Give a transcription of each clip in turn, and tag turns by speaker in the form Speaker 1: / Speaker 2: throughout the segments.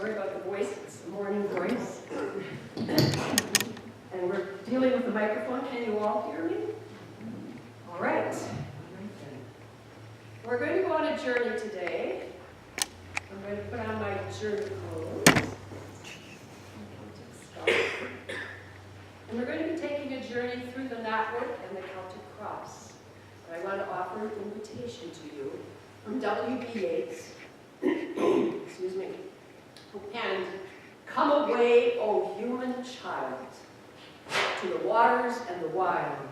Speaker 1: Sorry about the voice, it's the morning voice. And we're dealing with the microphone. Can you all hear me? All right. We're going to go on a journey today. I'm going to put on my journey clothes. And we're going to be taking a journey through the knotwork and the Celtic cross. And I want to offer an invitation to you from W.B. Yeats. Excuse me. And come away, O human child, to the waters and the wild,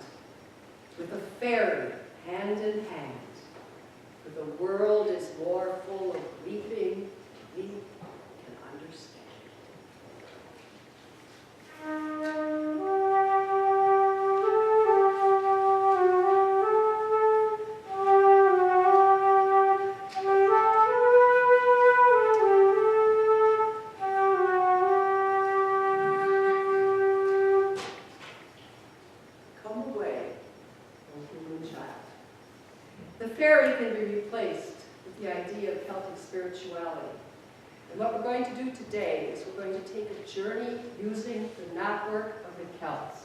Speaker 1: with a fairy hand in hand. For the world is more full of weeping than we can understand. The fairy can be replaced with the idea of Celtic spirituality. And what we're going to do today is we're going to take a journey using the knotwork of the Celts.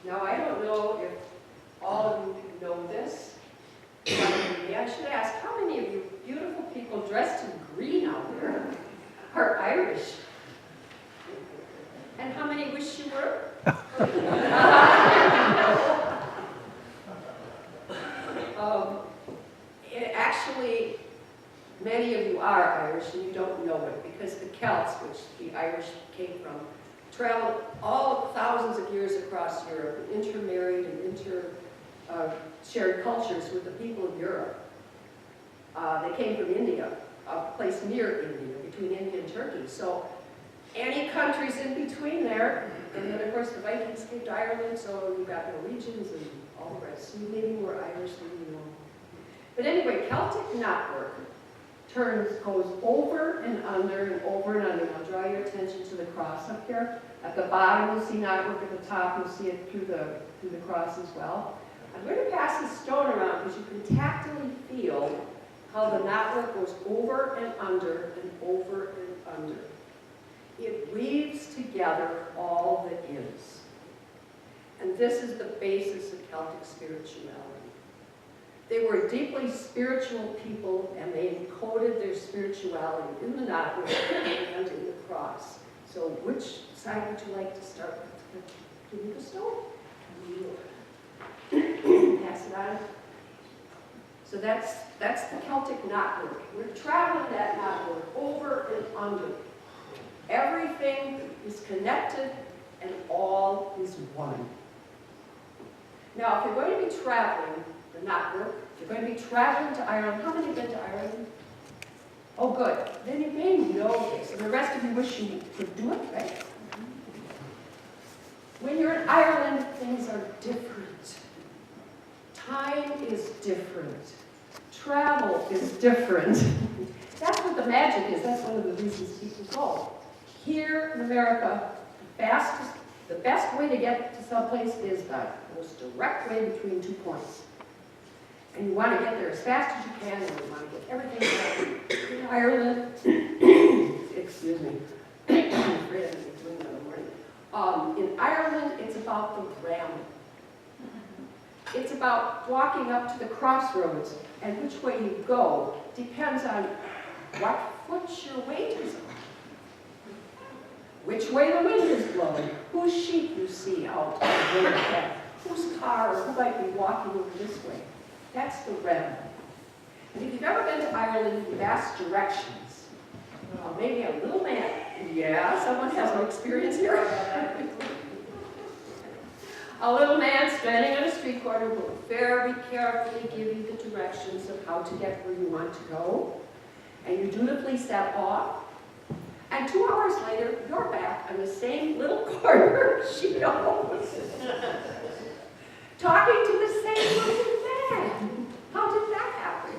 Speaker 1: Now, I don't know if all of you know this, but maybe I should ask, how many of you beautiful people dressed in green out there are Irish? And how many wish you were? Actually, many of you are Irish and you don't know it because the Celts, which the Irish came from, traveled all thousands of years across Europe and intermarried and shared cultures with the people of Europe. They came from India, a place near India, between India and Turkey. So any countries in between there, and then of course the Vikings came to Ireland, so you've got Norwegians and all the rest. So you maybe more Irish than you know. But anyway, Celtic knotwork goes over and under and over and under. I'll draw your attention to the cross up here. At the bottom you'll see knotwork, at the top you'll see it through the cross as well. I'm going to pass this stone around because you can tactily feel how the knotwork goes over and under and over and under. It weaves together all that is. And this is the basis of Celtic spirituality. They were a deeply spiritual people, and they encoded their spirituality in the knotwork and in the cross. So which side would you like to start with? Give me the stone. Pass it on. So that's the Celtic knotwork. We're traveling that knotwork over and under. Everything is connected, and all is one. Now, if you're going to be traveling the knotwork, you're going to be traveling to Ireland. How many have been to Ireland? Oh, good. Then you may know this, and the rest of you wish you could do it, right? When you're in Ireland, things are different. Time is different. Travel is different. That's what the magic is. That's one of the reasons people go. Here in America, the best way to get to someplace is the most direct way between 2 points. And you want to get there as fast as you can, and you want to get everything done. In Ireland, excuse me, I'm afraid I'm doing that in the morning. In Ireland, it's about the ramble. It's about walking up to the crossroads, and which way you go depends on what foot your wages are. Which way the wind is blowing, whose sheep you see out on the road ahead, whose car, or who might be walking over this way. That's the ramble. And if you've ever been to Ireland, you've asked directions. Maybe a little man. Yeah, someone has no experience here. A little man standing on a street corner will very carefully give you the directions of how to get where you want to go. And you dutifully set off. And 2 hours later, you're back on the same little corner she knows. Talking to the same little man. How did that happen?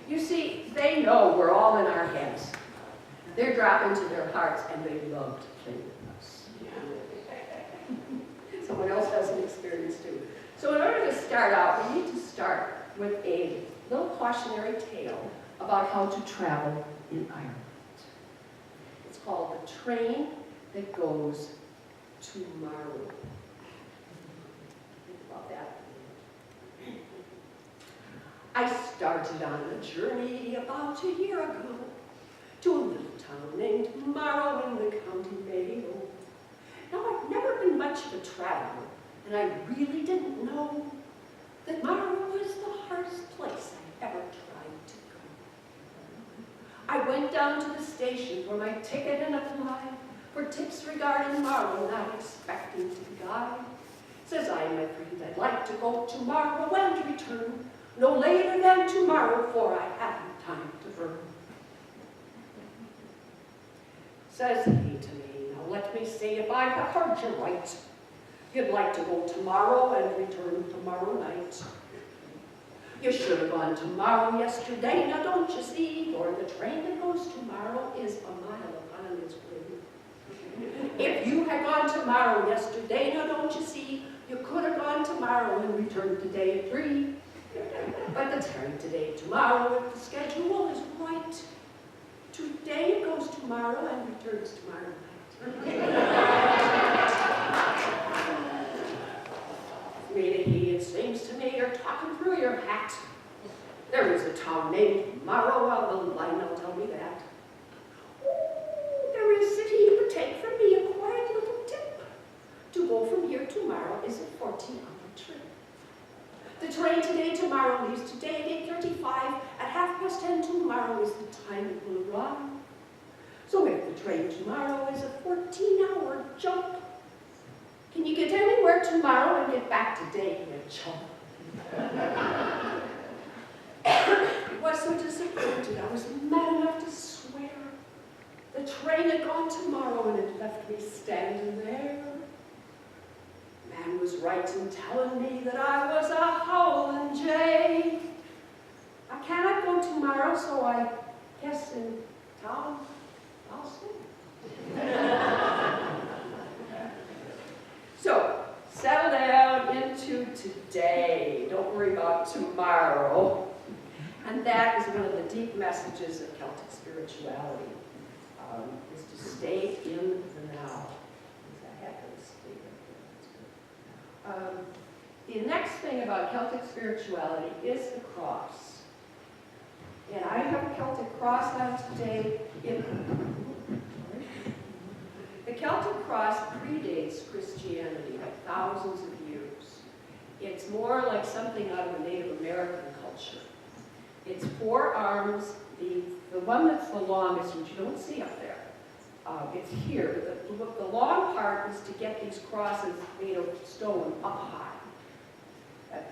Speaker 1: You see, they know we're all in our heads. They're dropping to their hearts, and they love to play with us. Someone else has an experience too. So in order to start out, we need to start with a little cautionary tale about how to travel in Ireland. called The Train That Goes Tomorrow. Think about that. I started on a journey about a year ago to a little town named Morrow in the county Mayo. Now, I've never been much of a traveler, and I really didn't know that Morrow was the hardest place I ever tried to go. I went down to the station for my ticket and applied for tips regarding Morrow, not expecting to be guided. Says I, my friend, I'd like to go tomorrow and return no later than tomorrow, for I haven't time to burn. Says he to me, now let me see if I have heard you right. You'd like to go tomorrow and return tomorrow night. You should have gone tomorrow yesterday, now don't you see? For the train that goes tomorrow is a mile upon its way. If you had gone tomorrow yesterday, now don't you see? You could have gone tomorrow and returned today at 3. But the train today, tomorrow, if the schedule is right, today it goes tomorrow and returns tomorrow night. Really, it seems to me you're talking through your hat. There is a town named Morrow on the line, now tell me that. Oh, there is that he would take from me a quiet little tip. To go from here to Morrow is a 14-hour trip. The train today, tomorrow leaves today at 8:35. At 10:30 tomorrow is the time it will arrive. So if the train tomorrow is a 14-hour jump, can you get anywhere tomorrow and get back today, you chump? I was so disappointed, I was mad enough to swear. The train had gone tomorrow and it left me standing there. Man was right in telling me that I was a howling jay. I cannot go tomorrow, so I guess in town I'll stay. So, settle down into today. Don't worry about tomorrow. And that is one of the deep messages of Celtic spirituality, is to stay in the now. The next thing about Celtic spirituality is the cross. And I have a Celtic cross out today. The Celtic cross predates Christianity by thousands of years. It's more like something out of the Native American culture. It's 4 arms. The one that's the longest, which you don't see up there, it's here. The long part is to get these crosses made of stone up high.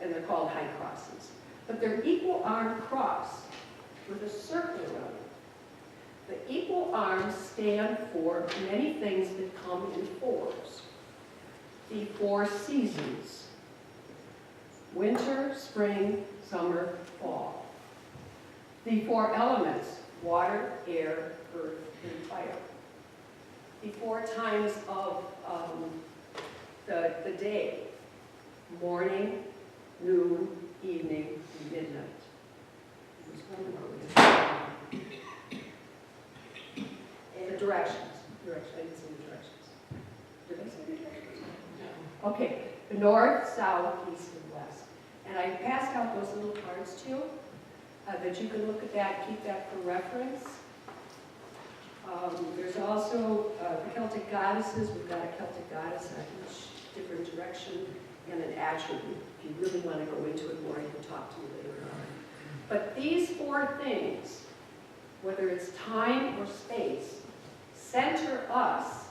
Speaker 1: And they're called high crosses. But they're equal armed cross with a circle around it. The equal arms stand for many things that come in 4s. The 4 seasons: winter, spring, summer, fall. The 4 elements: water, air, earth, and fire. The 4 times of the day: morning, noon, evening, and midnight. And the directions. I didn't say the directions. Did I say the directions? No. Okay. The north, south, east, and west. And I passed out those little cards to you that you can look at that, keep that for reference. There's also the Celtic goddesses. We've got a Celtic goddess in each different direction and an attribute. If you really want to go into it more, you can talk to me later on. But these 4 things, whether it's time or space, center us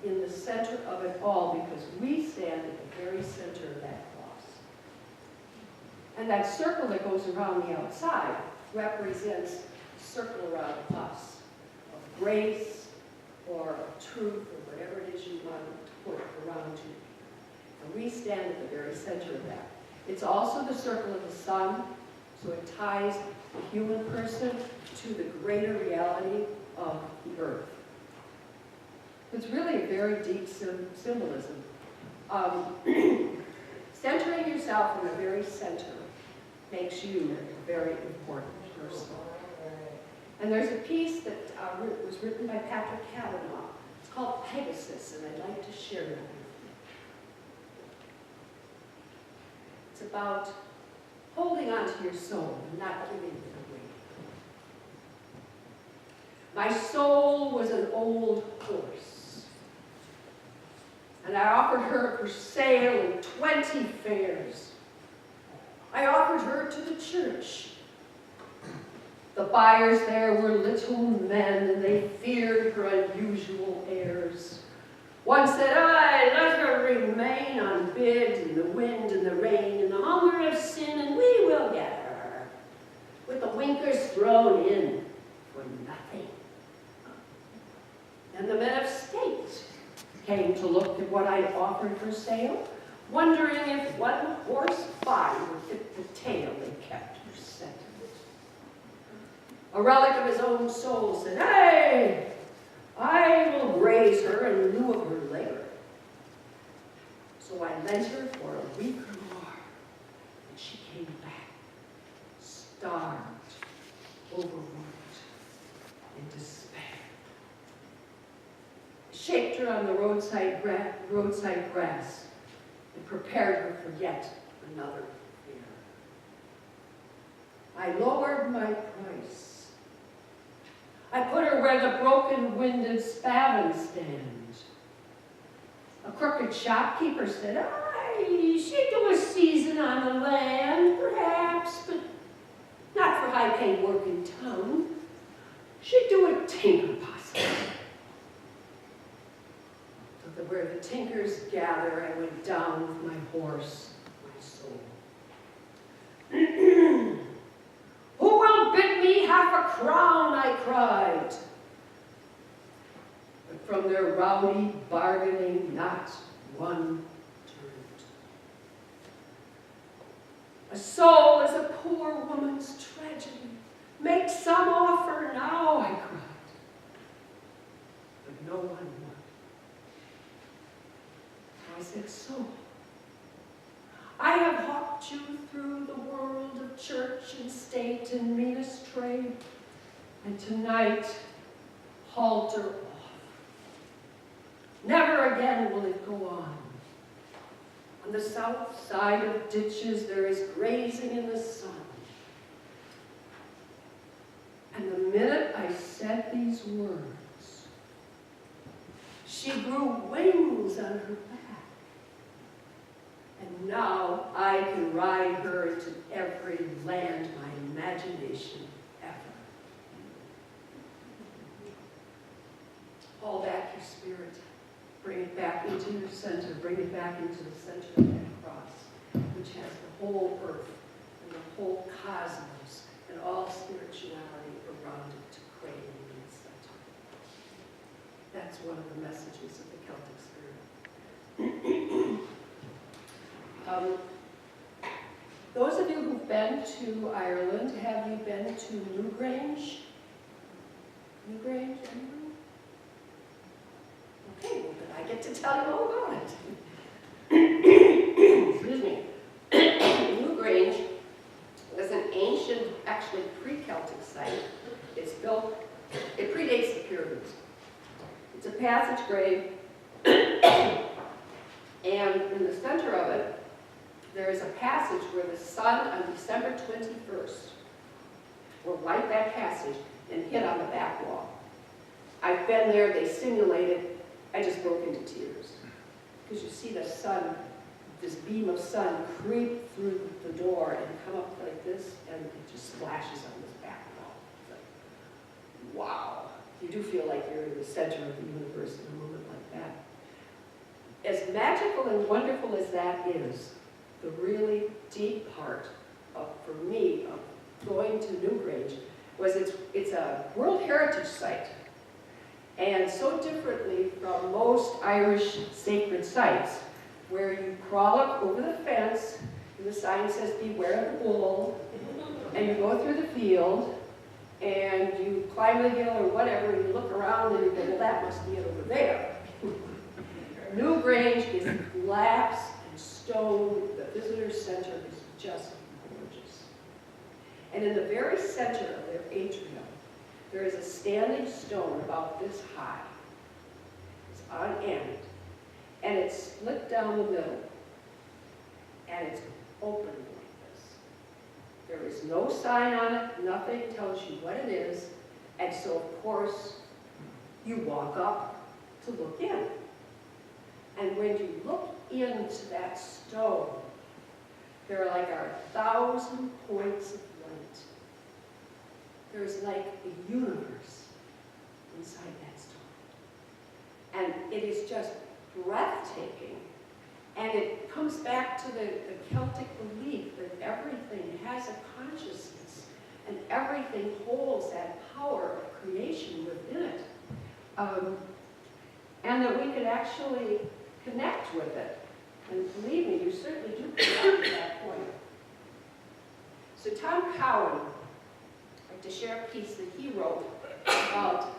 Speaker 1: in the center of it all, because we stand at the very center of that cross. And that circle that goes around the outside represents the circle around us of grace or of truth or whatever it is you want to put around you. And we stand at the very center of that. It's also the circle of the sun, so it ties the human person to the greater reality of the earth. It's really a very deep symbolism. Centering yourself in the very center makes you a very important person. And there's a piece that was written by Patrick Kavanaugh. It's called Pegasus, and I'd like to share it with you. It's about holding on to your soul and not giving it away. My soul was an old horse, and I offered her for sale in 20 fairs. I offered her to the church. The buyers there were little men, and they feared her unusual airs. One said, "Aye, let her remain unbid in the wind and the rain, and the hunger of sin, and we will get her, with the winkers thrown in for nothing." And the men of state came to look at what I offered for sale, wondering if one horse body would fit the tail they kept for sentiment. A relic of his own soul said, "Hey, I will graze her in lieu of her labor." So I lent her for a week or more, and she came back, starved, overworked, in despair. I shaped her on the roadside grass and prepared her for yet another fear. I lowered my price. I put her where the broken-winded spavin stands. A crooked shopkeeper said, "Aye, she'd do a season on the land, perhaps, but not for high-paid work in town. She'd do a tinker, possibly." So where the tinkers gather, I went down with my horse, my soul. "Who will bid me half a crown?" I cried. But from their rowdy bargaining, not one turned. A soul is a poor woman's tragedy. Make some offer now, I cried. But no one would. I said, "Soul, I have hawked you through the world of church and state and meanest trade, and tonight, halter off. Never again will it go on. On the south side of ditches there is grazing in the sun." And the minute I said these words, she grew wings on her back. And now I can ride her into every land my imagination ever. Haul back your spirit. Bring it back into your center. Bring it back into the center of that cross, which has the whole earth and the whole cosmos and all spirituality around it to cradle in its center. That's one of the messages of the Celtic spirit. Those of you who've been to Ireland, have you been to Newgrange? Newgrange, anyone? Okay, well then I get to tell you all about it. Excuse me. Newgrange was an ancient, actually pre-Celtic site. It's built, it predates the pyramids. It's a passage grave, and in the center of it, there is a passage where the sun on December 21st will light that passage and hit on the back wall. I've been there, they simulated, I just broke into tears. Because you see the sun, this beam of sun creep through the door and come up like this, and it just splashes on this back wall. It's like, wow. You do feel like you're in the center of the universe in a moment like that. As magical and wonderful as that is, the really deep part of, for me, of going to Newgrange was it's a World Heritage Site. And so differently from most Irish sacred sites, where you crawl up over the fence, and the sign says, "Beware the bull," and you go through the field, and you climb the hill or whatever, and you look around and you go, "Well, that must be it over there." Newgrange is glass and stone. The visitor center is just gorgeous. And in the very center of their atrium, there is a standing stone about this high. It's on end, and it's split down the middle, and it's open like this. There is no sign on it, nothing tells you what it is, and so of course you walk up to look in. And when you look into that stone, there are like 1,000 points of light. There's like a universe inside that stone. And it is just breathtaking. And it comes back to the Celtic belief that everything has a consciousness and everything holds that power of creation within it. And that we could actually connect with it. And believe me, you certainly do connect to that point. So Tom Cowan, I'd like to share a piece that he wrote about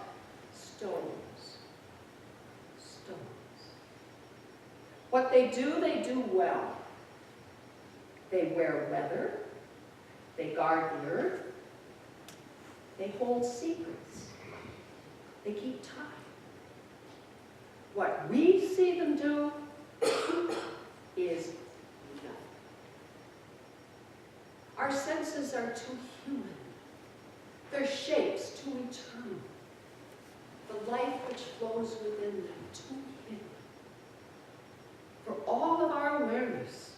Speaker 1: stones. Stones. What they do well. They wear leather. They guard the earth. They hold secrets. They keep time. What we see them do is nothing. Our senses are too human. Their shapes too eternal. The life which flows within them too hidden. For all of our awareness,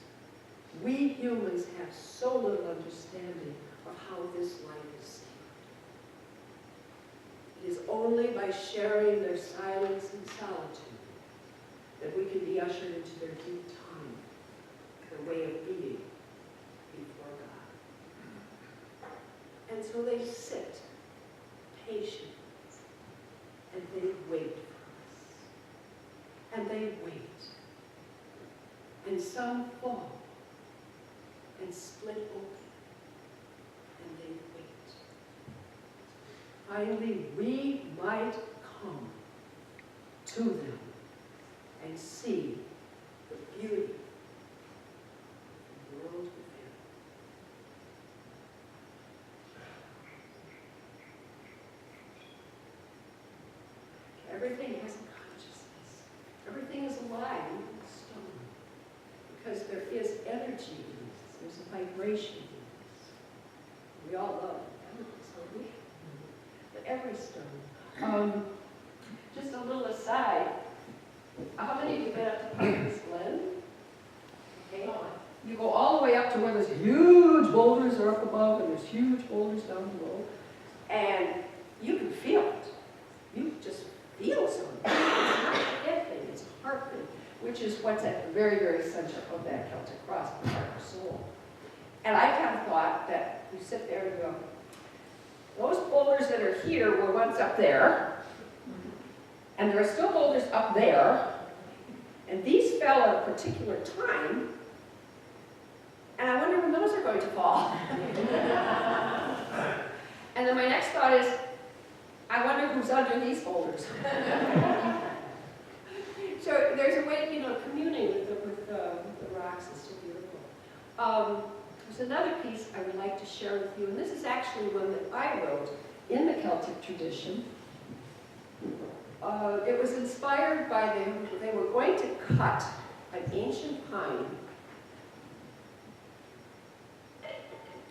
Speaker 1: we humans have so little understanding of how this life is sacred. It is only by sharing their silence and solitude that we can be ushered into their deep time, their way of being before God. And so they sit patient, and they wait for us. And they wait. And some fall and split open, and they wait. Finally, we might come to them and see the beauty of the world within. Everything has a consciousness. Everything is alive, even the stone. Because there is energy in this. There's a vibration in this. We all love elements, don't we? But every stone. Just a little aside. How many of you been up to Parker's Glen? Okay. You go all the way up to where there's huge boulders are up above and there's huge boulders down below. And you can feel it. You just feel something. It's not a head thing, it's a heart thing, which is what's at the very, very center of that Celtic cross, the heart and soul. And I kind of thought that you sit there and go, those boulders that are here were once up there. And there are still boulders up there, and these fell at a particular time, and I wonder when those are going to fall. And then my next thought is, I wonder who's under these boulders. So there's a way, communing with the rocks is so beautiful. There's another piece I would like to share with you, and this is actually one that I wrote in the Celtic tradition. It was inspired by they were going to cut an ancient pine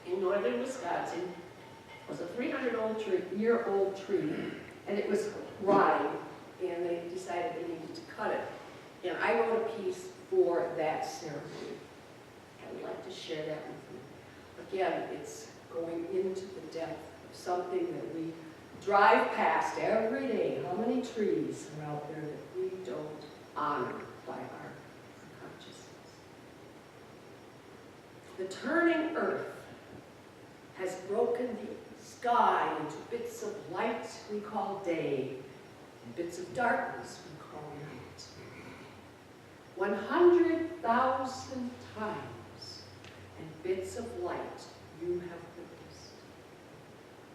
Speaker 1: in northern Wisconsin. It was a 300-year-old tree, and it was rotting, and they decided they needed to cut it. And I wrote a piece for that ceremony. I would like to share that with you. Again, it's going into the depth of something that we drive past every day. How many trees are out there that we don't honor by our consciousness? The turning earth has broken the sky into bits of light we call day, and bits of darkness we call night. 100,000 times, and bits of light you have witnessed.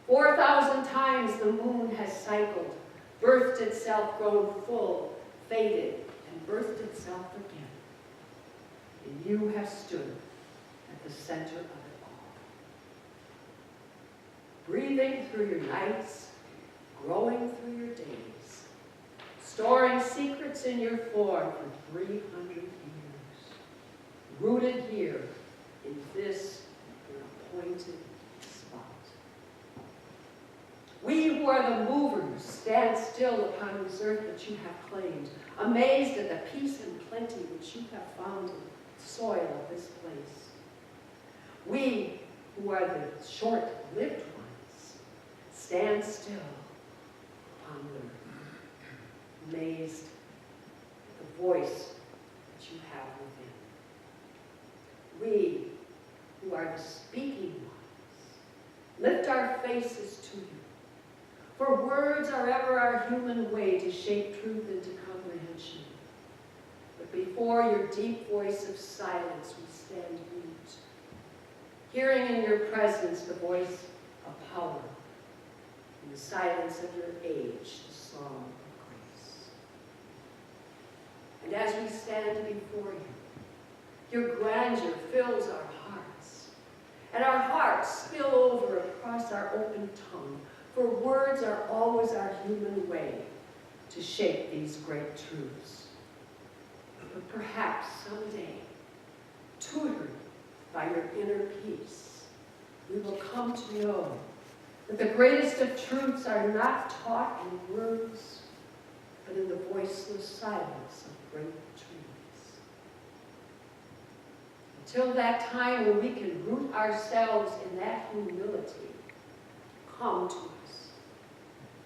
Speaker 1: 4,000 times the moon has cycled, birthed itself, grown full, faded, and birthed itself again. And you have stood at the center of it all. Breathing through your nights, growing through your days, storing secrets in your form for 300 years, rooted here in this your appointed spot. We who are the movers stand still upon this earth that you have claimed, amazed at the peace and plenty which you have found in the soil of this place. We who are the short-lived ones stand still upon the earth, amazed at the voice that you have within. We who are the speaking ones lift our faces to you. For words are ever our human way to shape truth into comprehension. But before your deep voice of silence we stand mute, hearing in your presence the voice of power, in the silence of your age, the song of grace. And as we stand before you, your grandeur fills our hearts, and our hearts spill over across our open tongue, for words are always our human way to shape these great truths. But perhaps someday, tutored by your inner peace, we will come to know that the greatest of truths are not taught in words, but in the voiceless silence of great trees. Until that time when we can root ourselves in that humility, come to us.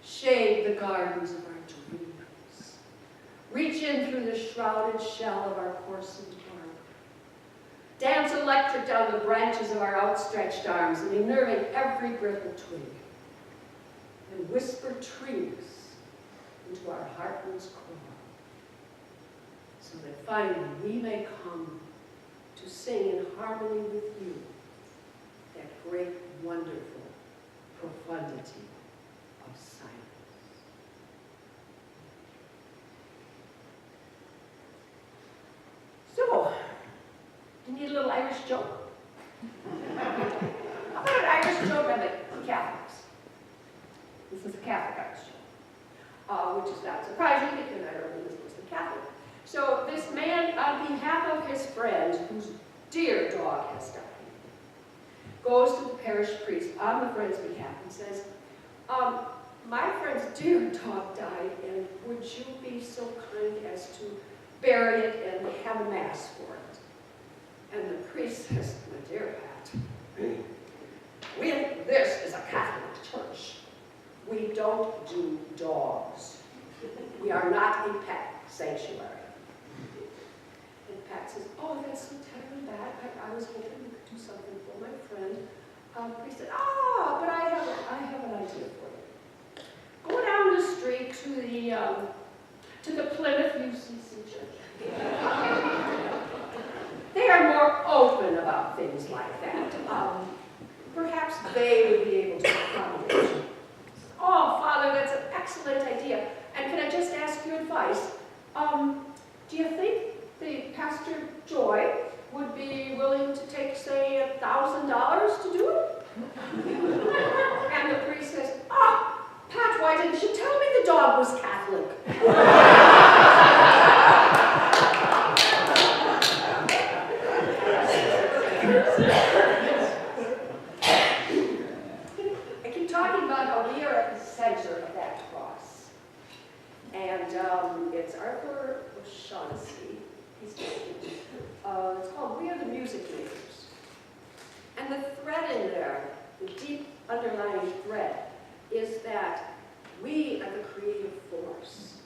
Speaker 1: Shade the gardens of our dreams. Reach in through the shrouded shell of our coarsened bark. Dance electric down the branches of our outstretched arms, and enerving every brittle twig. And whisper trees into our heartland's core, so that finally we may come to sing in harmony with you that great, wonderful profundity of silence. So, you need a little Irish joke? How about an Irish joke on the Catholics? This is a Catholic Irish joke, which is not surprising because I don't think this was the Catholic. So this man, on behalf of his friend, whose dear dog has died, goes to the parish priest on the friend's behalf and says, my friend's dear dog died, and would you be so kind as to bury it and have a mass for it? And the priest says, my dear Pat, this is a Catholic church. We don't do dogs. We are not a pet sanctuary. And Pat says, oh, that's so terribly bad. I was hoping you could do something for my friend. Priest said, but I have an idea for you. Go down the street to the Plymouth UCC church. They are more open about things like that. Perhaps they would be able to accommodate you. Oh, Father, that's an excellent idea. And can I just ask your advice? Do you think the Pastor Joy would be willing to take, say, $1,000 to do it? And the priest says, Pat, why didn't you tell me the dog was Catholic? I keep talking about how we are at the center of that cross. And it's Arthur O'Shaughnessy. He's it's called We Are the Music Makers. And the thread in there, the deep underlying thread, is that we are the creative force.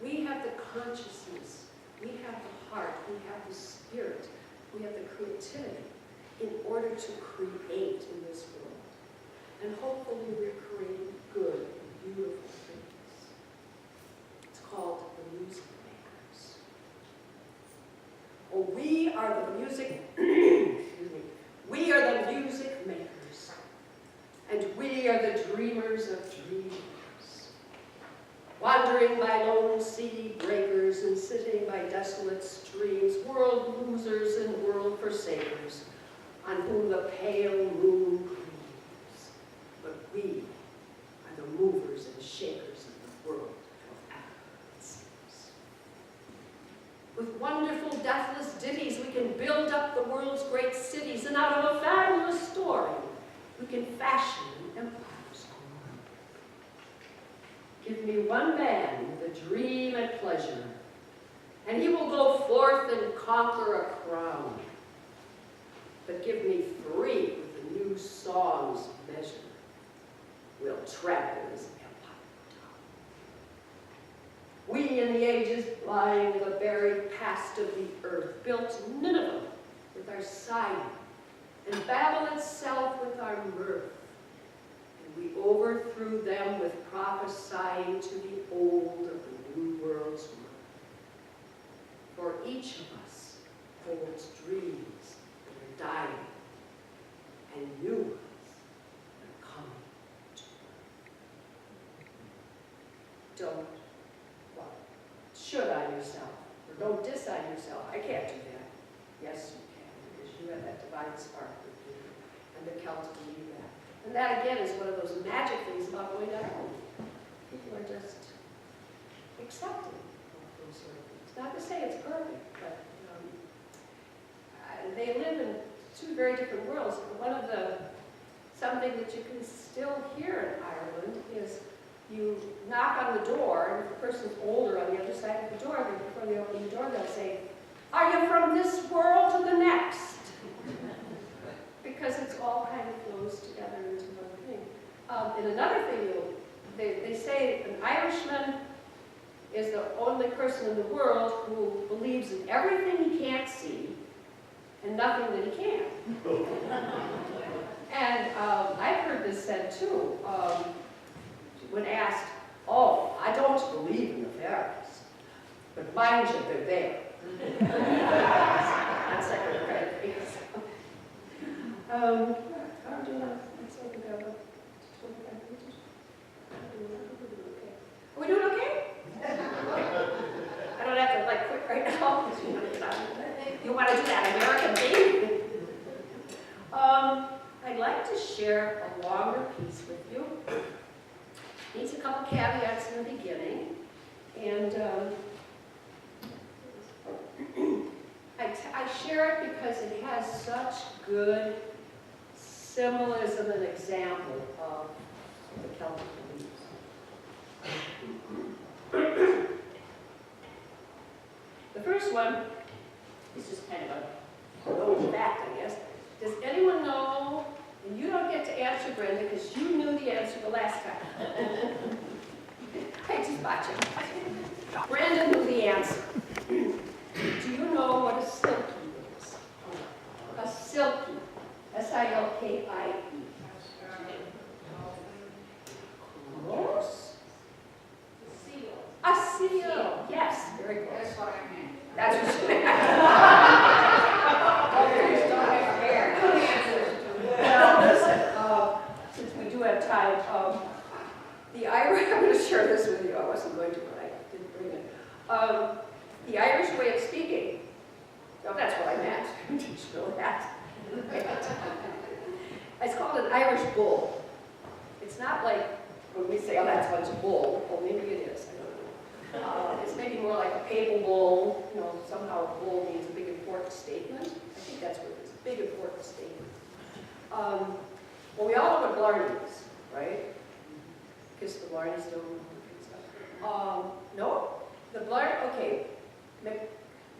Speaker 1: We have the consciousness, we have the heart, we have the spirit, we have the creativity in order to create in this world. And hopefully we're creating good and beautiful things. It's called the music makers. Oh, we are the music, excuse me, we are the music makers. And we are the dreamers of dreams. Wandering by lone sea breakers and sitting by desolate streams, world losers and world forsakers, on whom the pale moon gleams. But we are the movers in pleasure, and he will go forth and conquer a crown. But give me 3 with the new song's measure. We'll trample his empire down. We in the ages lying the very past of the earth built Nineveh with our sighing, and Babel itself with our mirth. And we overthrew them with prophesying to the old of the new world's worth. For each of us holds dreams that are dying, and new ones are coming to birth. Don't, well, should on yourself, or don't diss on yourself. I can't do that. Yes, you can, because you have that divine spark with you, and the Celts believe that. And that, again, is one of those magic things about going to Ireland. People are just accepting of those sort of things. Not to say it's perfect, but they live in 2 very different worlds. Something that you can still hear in Ireland is you knock on the door, and if the person's older on the other side of the door, before they open the door, they'll say, "Are you from this world or the next?" Because it's all kind of flows together into one thing. And another thing, they say an Irishman is the only person in the world who believes in everything he can't see and nothing that he can. And I've heard this said too, when asked, "Oh, I don't believe in the fairies, but mind you, they're there." That's like a kind of thing. How do let's open it up to 25 pages. Are we doing okay? I don't have to like quit right now. You want to do that American thing? I'd like to share a longer piece with you. Needs a couple caveats in the beginning, and I share it because it has such good symbolism and example of the Celtic beliefs. The first one is just kind of a known fact, I guess. Does anyone know, and you don't get to answer, Brenda, because you knew the answer the last time. I just watch it. Brenda knew the answer. Do you know what a silky is? A silky. S-I-L-K-I-E. Close. A seal. Yes, very close.
Speaker 2: That's what I meant.
Speaker 1: That's what you meant. Well, listen, since we do have time, the Irish, I'm going to share this with you. I wasn't going to, but I didn't bring it. The Irish way of speaking, oh, that's what I meant. Did you know that? It's called an Irish bull. It's not like when we say, "Oh, that's a bunch of bull." Well, maybe it is. I don't know. It's maybe more like a papal bull. You know, somehow a bull means a big important statement. I think that's what it is. A big important statement. Well, we all know what Blarney is, right? Kiss the Blarney Stone. No, the Blarney. Okay,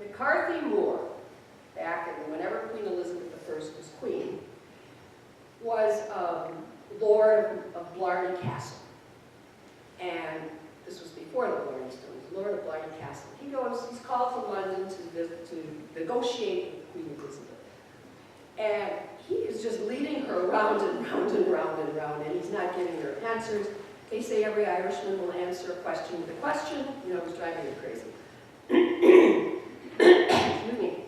Speaker 1: McCarthy Moore, back in whenever Queen Elizabeth I was queen, was Lord of Blarney Castle, and this was before the Blarney Stones. Lord of Blarney Castle. He's called to London to negotiate with Queen Elizabeth. And he is just leading her round and round and round and round, and he's not giving her answers. They say every Irishman will answer a question with a question. You know, it was driving her crazy. Excuse me.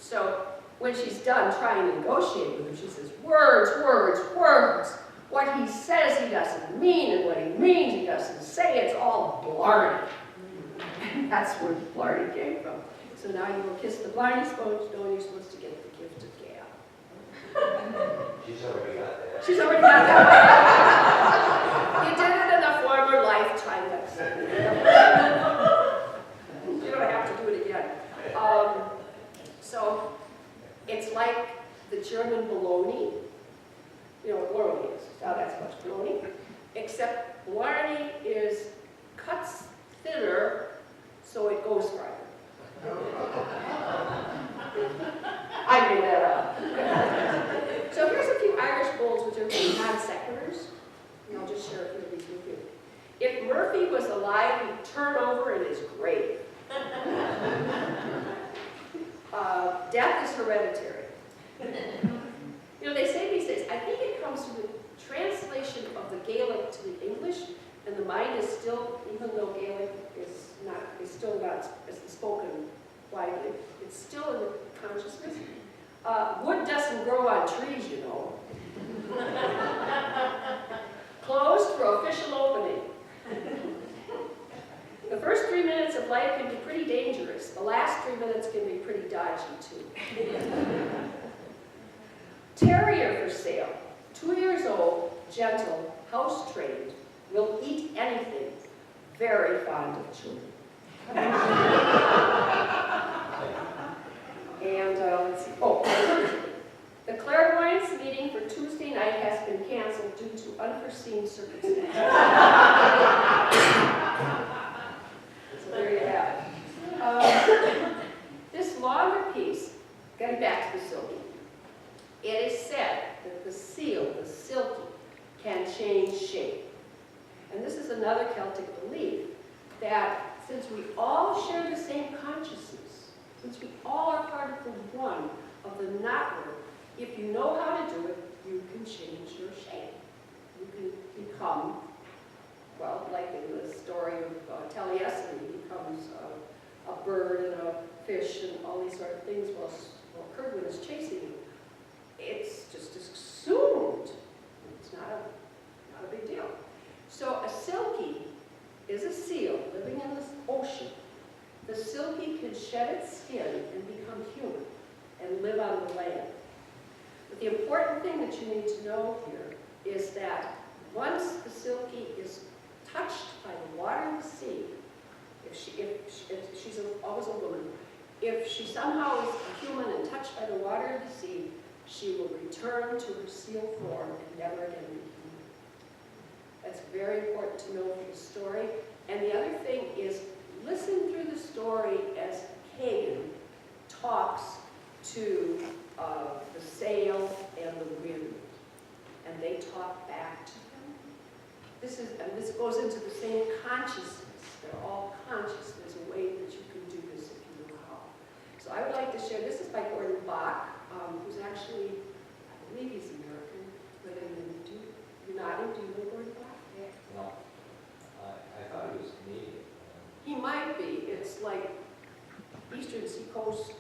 Speaker 1: So when she's done trying to negotiate with him, she says, "Words, words, words. What he says he doesn't mean, and what he means he doesn't say. It's all Blarney." And that's where Blarney came from. So now you will kiss the Blarney Stone, you're supposed to get the gift of gab.
Speaker 3: She's already got that.
Speaker 1: She's already got that. You did it in a former lifetime. You don't have to do it again. So it's like the German bologna. You know what bologna is? Now that's much bologna. Except Blarney cuts thinner sequiturs, and I'll just share a few of these with you. If Murphy was alive, he'd turn over in his grave. Death is hereditary. You know, they say these days, I think it comes to the translation of the Gaelic to the English, and the mind is still, even though Gaelic is still not spoken widely, it's still in the consciousness. Wood doesn't grow on trees, you know. Closed for official opening. The first 3 minutes of life can be pretty dangerous. The last 3 minutes can be pretty dodgy, too. Terrier for sale. 2 years old, gentle, house-trained, will eat anything, very fond of children. And let's see, the clairvoyance meeting for Tuesday night has been canceled due to unforeseen circumstances. So there you have it. This longer piece, getting back to the silky, it is said that the seal, the silky, can change shape. And this is another Celtic belief that since we all share the same consciousness, since we all are part of the one, of the network, if you know how to do it, you can change your shape. You can become, well, like in the story of Taliesin, he becomes a bird and a fish and all these sort of things while Kerwin is chasing him. It's just assumed. It's not a big deal. So a silky is a seal living in the ocean. The silky can shed its skin and become human and live on the land. But the important thing that you need to know here is that once the silky is touched by the water of the sea, if she's always a woman, if she somehow is a human and touched by the water of the sea, she will return to her seal form and never again be human. That's very important to know for the story. And the other thing is, listen through the story as Kagan talks to the sail and the wind, and they talk back to him. This goes into the same consciousness. They're all conscious. There's a way that you can do this if you know how. So I would like to share, this is by Gordon Bach, who's actually, I believe he's American, living in, you're nodding, do you know Gordon Bach? Yeah.
Speaker 3: No, I thought he was Canadian.
Speaker 1: He might be. It's like Eastern Seacoast